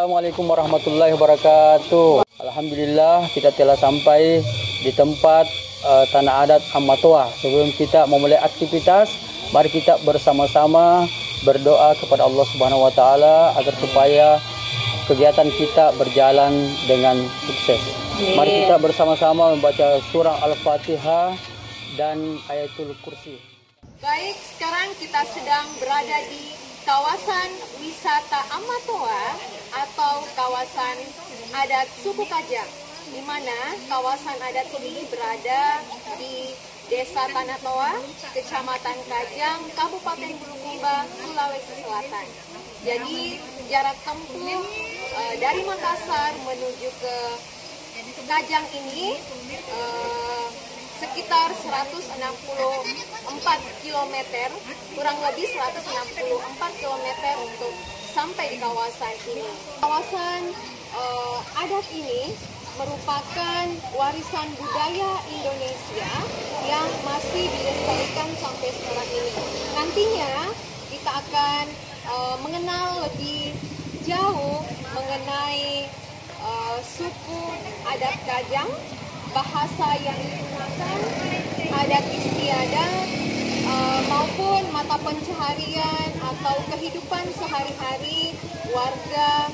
Assalamualaikum warahmatullahi wabarakatuh. Alhamdulillah kita telah sampai di tempat Tanah Adat Amatoa. Sebelum kita memulai aktivitas, mari kita bersama-sama berdoa kepada Allah Subhanahu wa taala agar supaya kegiatan kita berjalan dengan sukses. Mari kita bersama-sama membaca surah Al-Fatihah dan Ayatul Kursi. Baik, sekarang kita sedang berada di kawasan wisata Amatoa atau kawasan adat suku Kajang, di mana kawasan adat ini berada di Desa Tanah Toa, Kecamatan Kajang, Kabupaten Bulukumba, Sulawesi Selatan. Jadi jarak tempuh dari Makassar menuju ke Kajang ini sekitar 164 km, kurang lebih 164 km untuk sampai di kawasan ini. Kawasan adat ini merupakan warisan budaya Indonesia yang masih dilestarikan sampai sekarang ini. Nantinya kita akan mengenal lebih jauh mengenai suku adat Kajang, bahasa yang digunakan, adat istiadat, maupun mata pencaharian atau kehidupan sehari-hari warga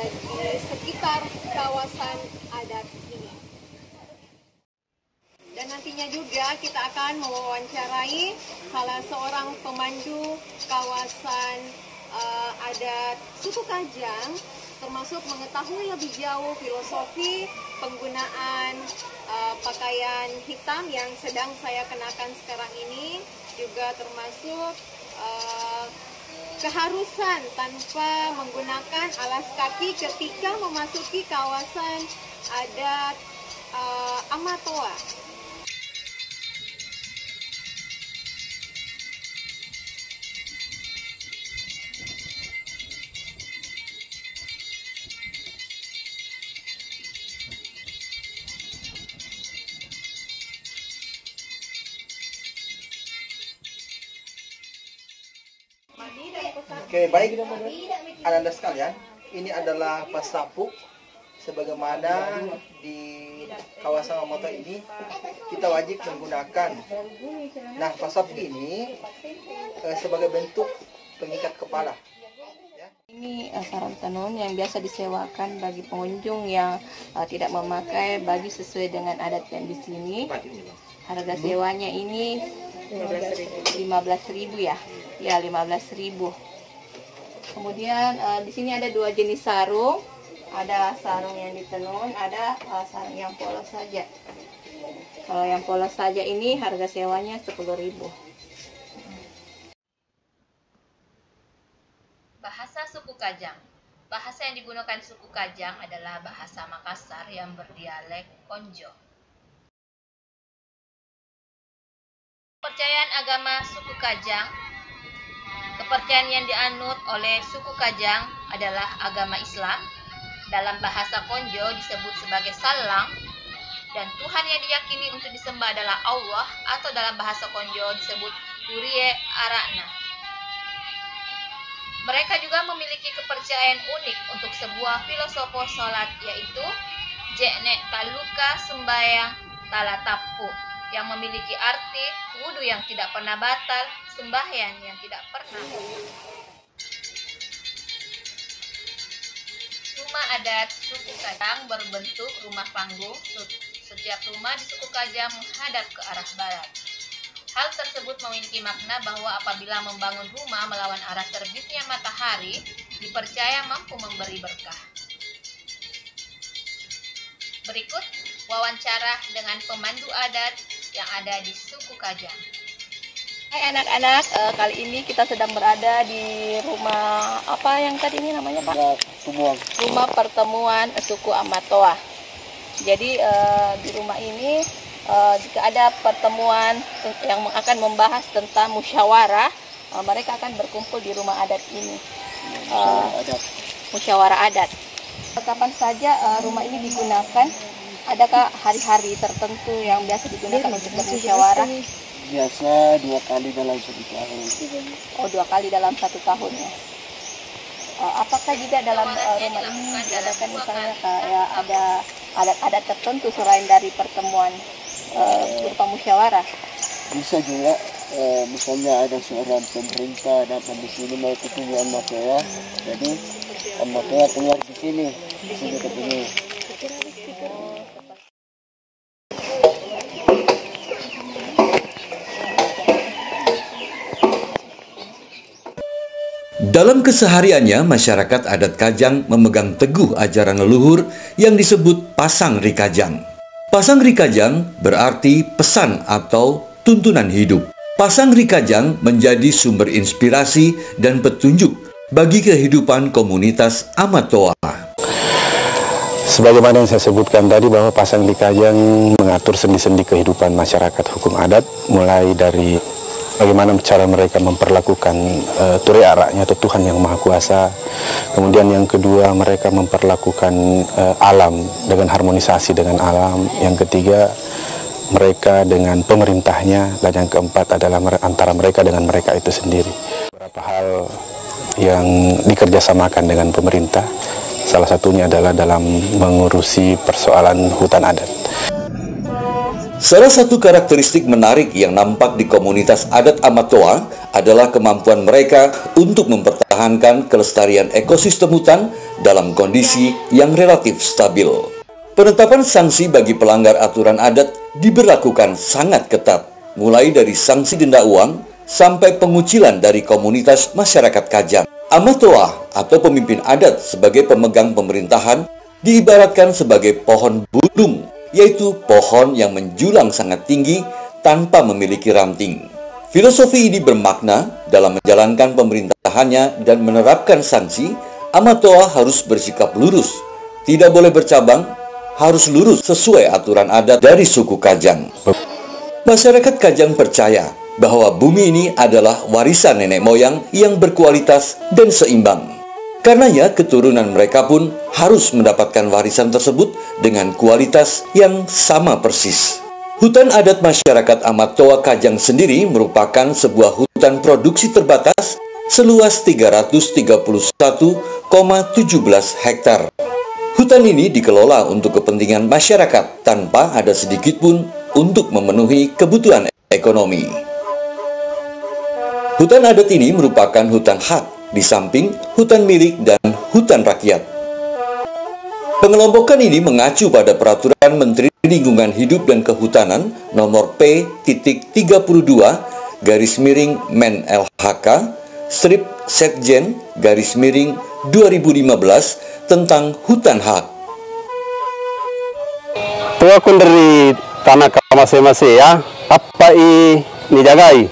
di sekitar kawasan adat ini. Dan nantinya juga kita akan mewawancarai salah seorang pemandu kawasan adat suku Kajang, termasuk mengetahui lebih jauh filosofi penggunaan pakaian hitam yang sedang saya kenakan sekarang ini, juga termasuk keharusan tanpa menggunakan alas kaki ketika memasuki kawasan adat Amatoa. Oke, baik Anda sekalian, ini adalah pasapuk. Sebagaimana di kawasan Amatoa ini kita wajib menggunakan. Nah, pasapuk ini sebagai bentuk pengikat kepala. Ini sarung tenun yang biasa disewakan bagi pengunjung yang tidak memakai baju sesuai dengan adat yang di sini. Harga sewanya ini 15.000 ya. Ya, 15.000. Kemudian di sini ada dua jenis sarung. Ada sarung yang ditenun, ada sarung yang polos saja. Kalau yang polos saja ini harga sewanya 10.000. Bahasa suku Kajang. Bahasa yang digunakan suku Kajang adalah bahasa Makassar yang berdialek Konjo. Kepercayaan agama suku Kajang. Kepercayaan yang dianut oleh suku Kajang adalah agama Islam. Dalam bahasa Konjo disebut sebagai Salang, dan Tuhan yang diyakini untuk disembah adalah Allah, atau dalam bahasa Konjo disebut Kurie Arana. Mereka juga memiliki kepercayaan unik untuk sebuah filosofi sholat, yaitu Jeknek Taluka Sembayang Talatapu, yang memiliki arti wudhu yang tidak pernah batal, sembahyang yang tidak pernah. Rumah adat suku Kajang berbentuk rumah panggung. Setiap rumah di suku Kajang menghadap ke arah barat. Hal tersebut memiliki makna bahwa apabila membangun rumah melawan arah terbitnya matahari, dipercaya mampu memberi berkah. Berikut wawancara dengan pemandu adat yang ada di suku Kajang. Hai anak-anak, kali ini kita sedang berada di rumah apa yang tadi ini namanya Pak? Rumah pertemuan suku Amatoa. Jadi di rumah ini jika ada pertemuan yang akan membahas tentang musyawarah, mereka akan berkumpul di rumah adat ini. Musyawarah adat. Kapan saja rumah ini digunakan? Adakah hari-hari tertentu yang biasa digunakan untuk bermusyawarah? Biasa 2 kali dalam 1 tahun. Oh, 2 kali dalam 1 tahun ya. apakah juga dalam rumah ini diadakan misalnya kayak ada adat-adat tertentu selain dari pertemuan berupa musyawarah? Bisa juga, misalnya ada seorang pemerintah datang di sini mau ketemu Amatoa, jadi Amatoa keluar di sini ketemu. Dalam kesehariannya, masyarakat adat Kajang memegang teguh ajaran leluhur yang disebut Pasang Rikajang. Pasang Rikajang berarti pesan atau tuntunan hidup. Pasang Rikajang menjadi sumber inspirasi dan petunjuk bagi kehidupan komunitas Amatoa. Sebagaimana yang saya sebutkan tadi bahwa Pasang Rikajang mengatur sendi-sendi kehidupan masyarakat hukum adat, mulai dari bagaimana cara mereka memperlakukan Ture Araknya atau Tuhan Yang Maha Kuasa. Kemudian yang kedua, mereka memperlakukan alam dengan harmonisasi dengan alam. Yang ketiga, mereka dengan pemerintahnya. Dan yang keempat adalah antara mereka dengan mereka itu sendiri. Beberapa hal yang dikerjasamakan dengan pemerintah, salah satunya adalah dalam mengurusi persoalan hutan adat. Salah satu karakteristik menarik yang nampak di komunitas adat Amatoa adalah kemampuan mereka untuk mempertahankan kelestarian ekosistem hutan dalam kondisi yang relatif stabil. Penetapan sanksi bagi pelanggar aturan adat diberlakukan sangat ketat, mulai dari sanksi denda uang sampai pengucilan dari komunitas masyarakat Kajang. Amatoa atau pemimpin adat sebagai pemegang pemerintahan diibaratkan sebagai pohon budung, yaitu pohon yang menjulang sangat tinggi tanpa memiliki ranting. Filosofi ini bermakna dalam menjalankan pemerintahannya dan menerapkan sanksi, Amatoa harus bersikap lurus, tidak boleh bercabang, harus lurus sesuai aturan adat dari suku Kajang. Masyarakat Kajang percaya bahwa bumi ini adalah warisan nenek moyang yang berkualitas dan seimbang. Karenanya keturunan mereka pun harus mendapatkan warisan tersebut dengan kualitas yang sama persis. Hutan adat masyarakat Amatoa Kajang sendiri merupakan sebuah hutan produksi terbatas seluas 331,17 hektar. Hutan ini dikelola untuk kepentingan masyarakat tanpa ada sedikit pun untuk memenuhi kebutuhan ekonomi. Hutan adat ini merupakan hutan hak di samping hutan milik dan hutan rakyat. Pengelompokan ini mengacu pada Peraturan Menteri Lingkungan Hidup dan Kehutanan nomor P-32/Men LHK strip Setjen /2015 tentang hutan hak. Tua kun dari tanah masing-masing ya, apa dijagai?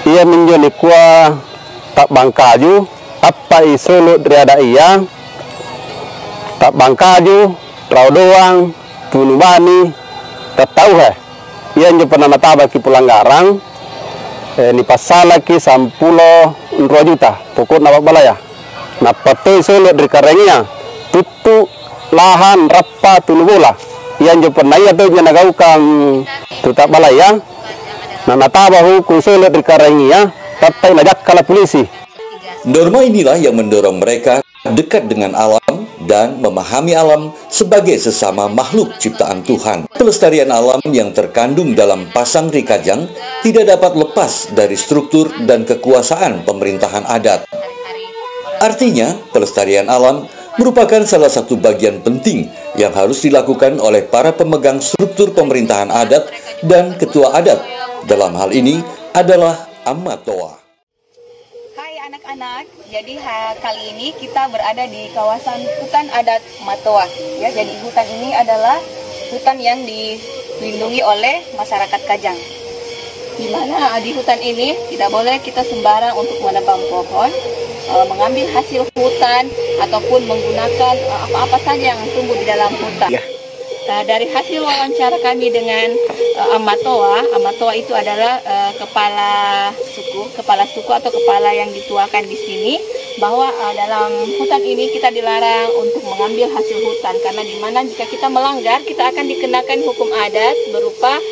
Ia menjadi kuah tak bangkaju, apa solo driada iya, tak bangkaju, trau doang, tunubani, tak tahu ia juga pernah mata bagi pelanggaran, ni pasal lagi 10 juta, pokok nama balaya. Nah patoi solo dari karengnya, tutu lahan rapa tunubola, ia juga pernah ia tuh nagaukan tutak balaya. Nah natabahu kung solo dari karengnya, tatai najak kala polisi. Norma inilah yang mendorong mereka dekat dengan alam dan memahami alam sebagai sesama makhluk ciptaan Tuhan. Pelestarian alam yang terkandung dalam Pasang Rikajang tidak dapat lepas dari struktur dan kekuasaan pemerintahan adat. Artinya, pelestarian alam merupakan salah satu bagian penting yang harus dilakukan oleh para pemegang struktur pemerintahan adat dan ketua adat. Dalam hal ini adalah Amatoa. Hai anak-anak, jadi kali ini kita berada di kawasan hutan adat Amatoa. Ya, jadi hutan ini adalah hutan yang dilindungi oleh masyarakat Kajang. Di mana di hutan ini tidak boleh kita sembarang untuk menebang pohon, mengambil hasil hutan ataupun menggunakan apa-apa saja yang tumbuh di dalam hutan. Ya. Dari hasil wawancara kami dengan Amatoa itu adalah kepala suku atau kepala yang dituakan di sini, bahwa dalam hutan ini kita dilarang untuk mengambil hasil hutan, karena dimana jika kita melanggar kita akan dikenakan hukum adat berupa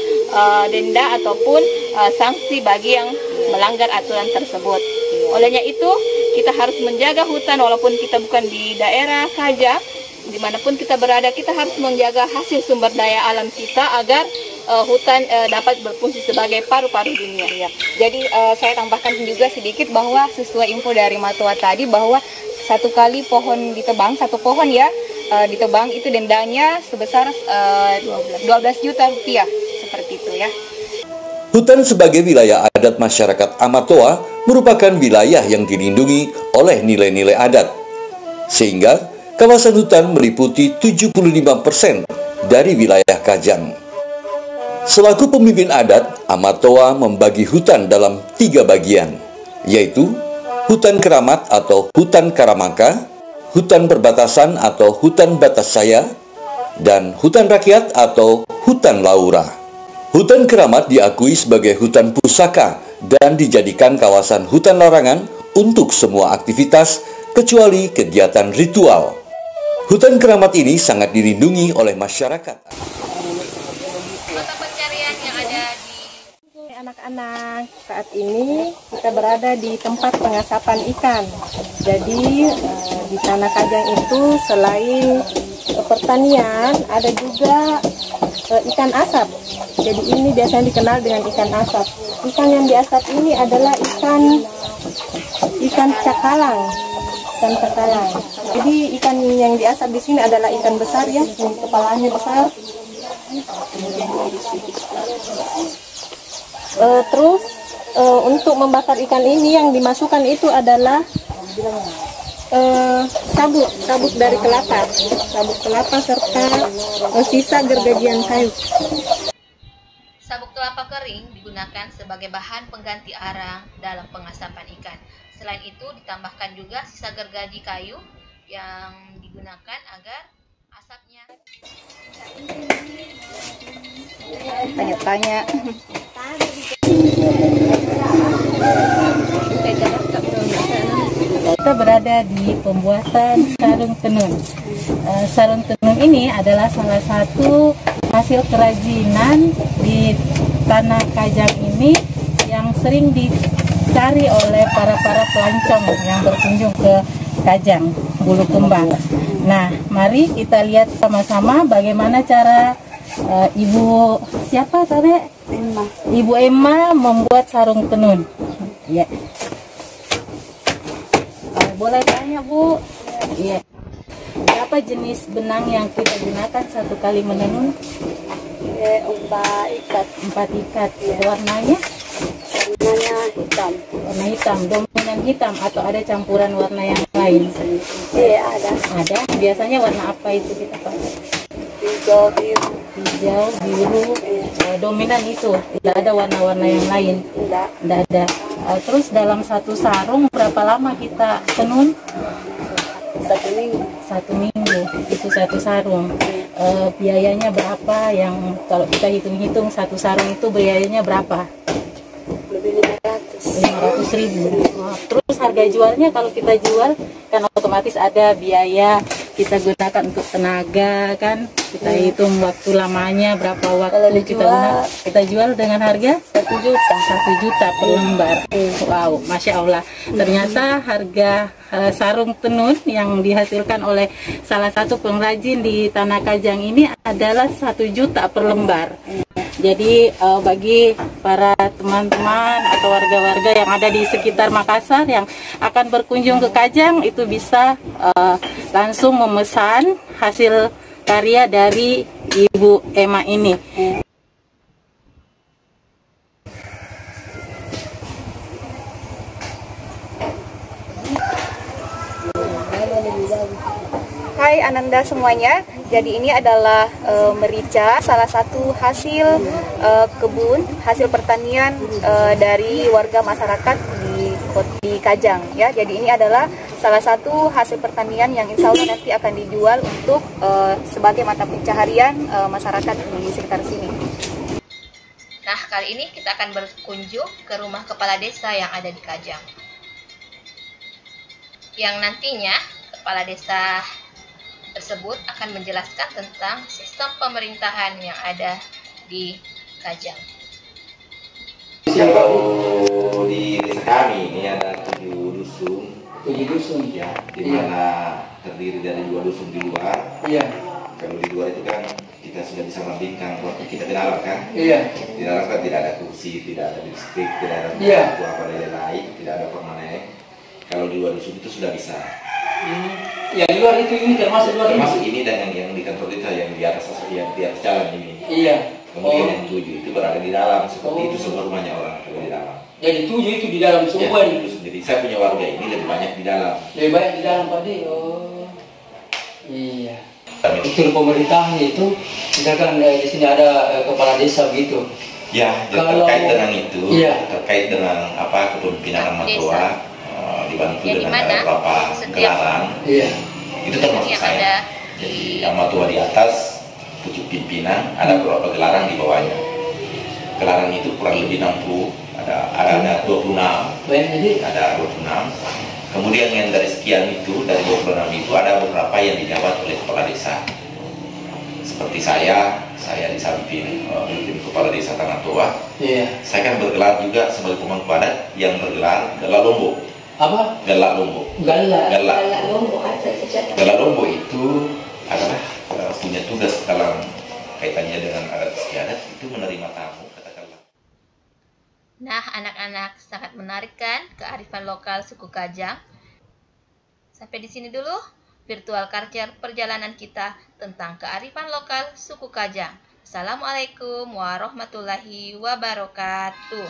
denda ataupun sanksi bagi yang melanggar aturan tersebut. Olehnya itu kita harus menjaga hutan walaupun kita bukan di daerah Kajang. Dimanapun kita berada, kita harus menjaga hasil sumber daya alam kita agar hutan dapat berfungsi sebagai paru-paru dunia. Ya. Jadi saya tambahkan juga sedikit bahwa sesuai info dari Matua tadi bahwa satu kali pohon ditebang, satu pohon ya ditebang itu dendanya sebesar 12 juta rupiah, seperti itu ya. Hutan sebagai wilayah adat masyarakat Amatoa merupakan wilayah yang dilindungi oleh nilai-nilai adat, sehingga kawasan hutan meliputi 75% dari wilayah Kajang. Selaku pemimpin adat, Amatoa membagi hutan dalam 3 bagian, yaitu hutan keramat atau hutan Karamaka, hutan perbatasan atau hutan batas saya, dan hutan rakyat atau hutan Laura. Hutan keramat diakui sebagai hutan pusaka dan dijadikan kawasan hutan larangan untuk semua aktivitas kecuali kegiatan ritual. Hutan keramat ini sangat dilindungi oleh masyarakat. Mata pencarian yang ada di Anak-anak, saat ini kita berada di tempat pengasapan ikan. Jadi di Tanah Kajang itu selain pertanian ada juga ikan asap. Jadi ini biasanya dikenal dengan ikan asap. Ikan yang diasap ini adalah ikan cakalang. Ikan cakalang. Jadi ikan yang diasap di sini adalah ikan besar ya, yang kepalanya besar. Terus untuk membakar ikan ini yang dimasukkan itu adalah sabuk dari kelapa, serta sisa gergajian kayu. sabuk kelapa kering digunakan sebagai bahan pengganti arang dalam pengasapan ikan. Selain itu ditambahkan juga sisa gergaji kayu yang digunakan agar asapnya. Tanya-tanya. Kita berada di pembuatan sarung tenun. Sarung tenun ini adalah salah satu hasil kerajinan di Tanah Kajang ini yang sering dicari oleh para pelancong yang berkunjung ke Kajang, Bulukumba. Nah, mari kita lihat sama-sama bagaimana cara Ibu siapa tadi? Ibu Emma membuat sarung tenun. Ya. Boleh tanya Bu? Iya. Berapa jenis benang yang kita gunakan satu kali menenun? 4 ikat. Warnanya? Warnanya hitam. Warna hitam. Dominan hitam atau ada campuran warna yang lain? Iya, ada. Ada. Biasanya warna apa itu kita pakai? Hijau, biru. Hijau, biru. Dominan itu. Tidak ada warna-warna yang lain? Tidak. Tidak ada. Terus dalam satu sarung berapa lama kita tenun? 1 minggu. 1 minggu itu satu sarung. Biayanya berapa? Yang kalau kita hitung-hitung satu sarung itu biayanya berapa? Lebih 500.000. Terus harga jualnya kalau kita jual kan otomatis ada biaya kita gunakan untuk tenaga kan, kita hitung waktu lamanya berapa waktu kita jual dengan harga 1 juta. 1 juta per lembar. Wow, Masya Allah. Ternyata harga sarung tenun yang dihasilkan oleh salah satu pengrajin di Tanah Kajang ini adalah 1 juta per lembar. Jadi bagi para teman-teman atau warga-warga yang ada di sekitar Makassar yang akan berkunjung ke Kajang itu bisa langsung memesan hasil karya dari Ibu Emma ini. Hai Ananda semuanya, jadi ini adalah merica, salah satu hasil kebun, hasil pertanian dari warga masyarakat di Kajang ya. Jadi ini adalah salah satu hasil pertanian yang insya Allah nanti akan dijual untuk sebagai mata pencaharian masyarakat di sekitar sini. Nah, kali ini kita akan berkunjung ke rumah kepala desa yang ada di Kajang, yang nantinya kepala desa tersebut akan menjelaskan tentang sistem pemerintahan yang ada di Kajang. Yang baru di desa kami ini ada 7 dusun 7 dusun. Ya, di mana terdiri dari 2 dusun di luar. Iya. Kalau di luar itu kan kita sudah bisa membandingkan waktu kita di dalam kan. Iya. Di dalam kan tidak ada kursi, tidak ada listrik, tidak ada apa lain, tidak ada permanen. Kalau di luar dusun itu sudah bisa. Ya di luar itu ini termasuk luar termasuk ini dan yang di kantor kita yang di atas jalan ini. Iya. Kemudian yang 7 itu berada di dalam seperti itu semua rumahnya orang kalau di dalam. Jadi 7 itu di dalam semua ya, itu sendiri. Saya punya warga ini lebih banyak di dalam. Lebih banyak di dalam Pak Di. Oh. Iya. Struktur pemerintahan itu misalkan di sini ada kepala desa gitu. Ya, kalau, terkait dengan itu, iya. terkait dengan apa kepemimpinan Amatoa dibantu ya, dengan beberapa gelaran. Iya. Itu termasuk saya. Jadi Amatoa di atas, pucuk pimpinan, ada beberapa gelaran di bawahnya. Gelaran itu kurang lebih 60, ada 26. Banyak jadi? Ada 26. Kemudian yang dari sekian itu, dari 26 itu ada beberapa yang dijabat oleh kepala desa. Seperti saya di samping kepala desa Tanah Toa. Iya. Saya kan bergelar juga sebagai pemangku adat yang bergelar Galak Lombok. Apa? Galak Lombok. Galak Lombok. Galak Lombok itu adalah punya tugas dalam kaitannya dengan adat istiadat itu menerima tamu katakanlah. Nah, anak-anak, sangat menarik kan kearifan lokal suku Kajang? Sampai di sini dulu virtual culture perjalanan kita tentang kearifan lokal suku Kajang. Assalamualaikum warahmatullahi wabarakatuh.